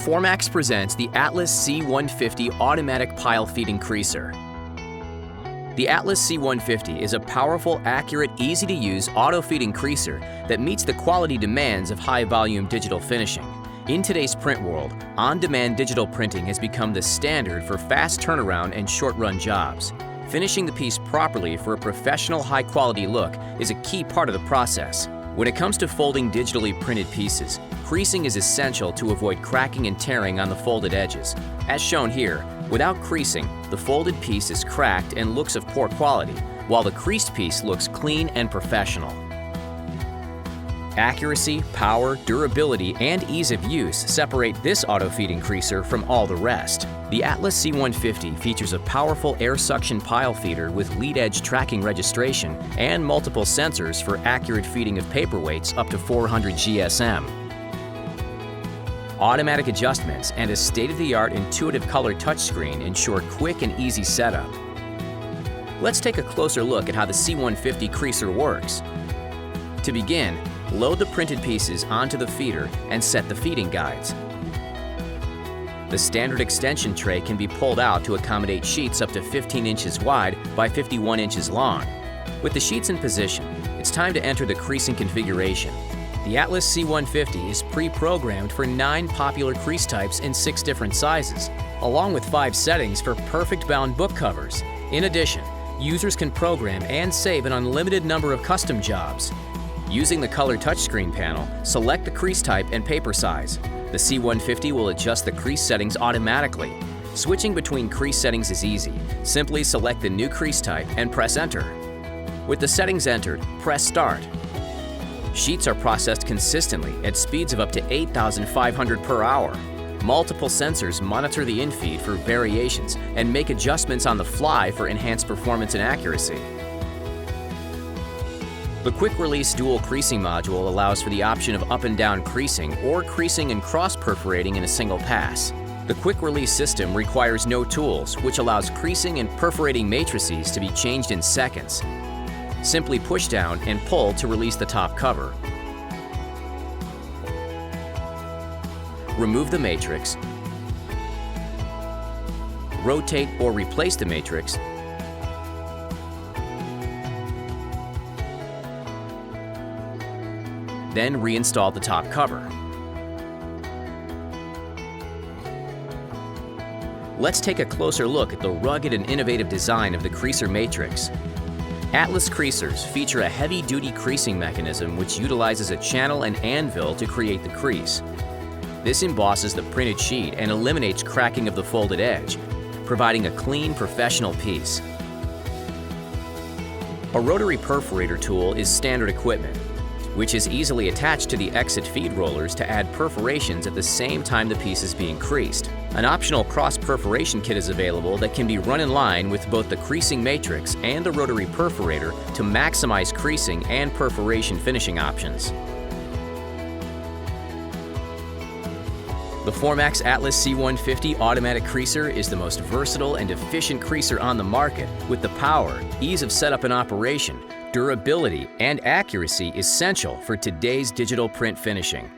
Formax presents the Atlas C150 automatic pile feeding creaser. The Atlas C150 is a powerful, accurate, easy-to-use auto-feeding creaser that meets the quality demands of high-volume digital finishing. In today's print world, on-demand digital printing has become the standard for fast turnaround and short-run jobs. Finishing the piece properly for a professional, high-quality look is a key part of the process. When it comes to folding digitally printed pieces, creasing is essential to avoid cracking and tearing on the folded edges. As shown here, without creasing, the folded piece is cracked and looks of poor quality, while the creased piece looks clean and professional. Accuracy, power, durability, and ease of use separate this auto-feeding creaser from all the rest. The Atlas C150 features a powerful air suction pile feeder with lead edge tracking registration and multiple sensors for accurate feeding of paperweights up to 400 GSM. Automatic adjustments and a state-of-the-art intuitive color touchscreen ensure quick and easy setup. Let's take a closer look at how the C150 creaser works. To begin, load the printed pieces onto the feeder and set the feeding guides. The standard extension tray can be pulled out to accommodate sheets up to 15 inches wide by 51 inches long. With the sheets in position, it's time to enter the creasing configuration. The Atlas C150 is pre-programmed for 9 popular crease types in 6 different sizes, along with 5 settings for perfect bound book covers. In addition, users can program and save an unlimited number of custom jobs. Using the color touchscreen panel, select the crease type and paper size. The C150 will adjust the crease settings automatically. Switching between crease settings is easy. Simply select the new crease type and press Enter. With the settings entered, press Start. Sheets are processed consistently at speeds of up to 8,500 per hour. Multiple sensors monitor the infeed for variations and make adjustments on the fly for enhanced performance and accuracy. The quick-release dual creasing module allows for the option of up and down creasing or creasing and cross-perforating in a single pass. The quick-release system requires no tools, which allows creasing and perforating matrices to be changed in seconds. Simply push down and pull to release the top cover. Remove the matrix, rotate or replace the matrix, then reinstall the top cover. Let's take a closer look at the rugged and innovative design of the creaser matrix. Atlas creasers feature a heavy-duty creasing mechanism which utilizes a channel and anvil to create the crease. This embosses the printed sheet and eliminates cracking of the folded edge, providing a clean, professional piece. A rotary perforator tool is standard equipment, which is easily attached to the exit feed rollers to add perforations at the same time the piece is being creased. An optional cross-perforation kit is available that can be run in line with both the creasing matrix and the rotary perforator to maximize creasing and perforation finishing options. The Formax Atlas C150 automatic creaser is the most versatile and efficient creaser on the market, with the power, ease of setup and operation, durability, and accuracy essential for today's digital print finishing.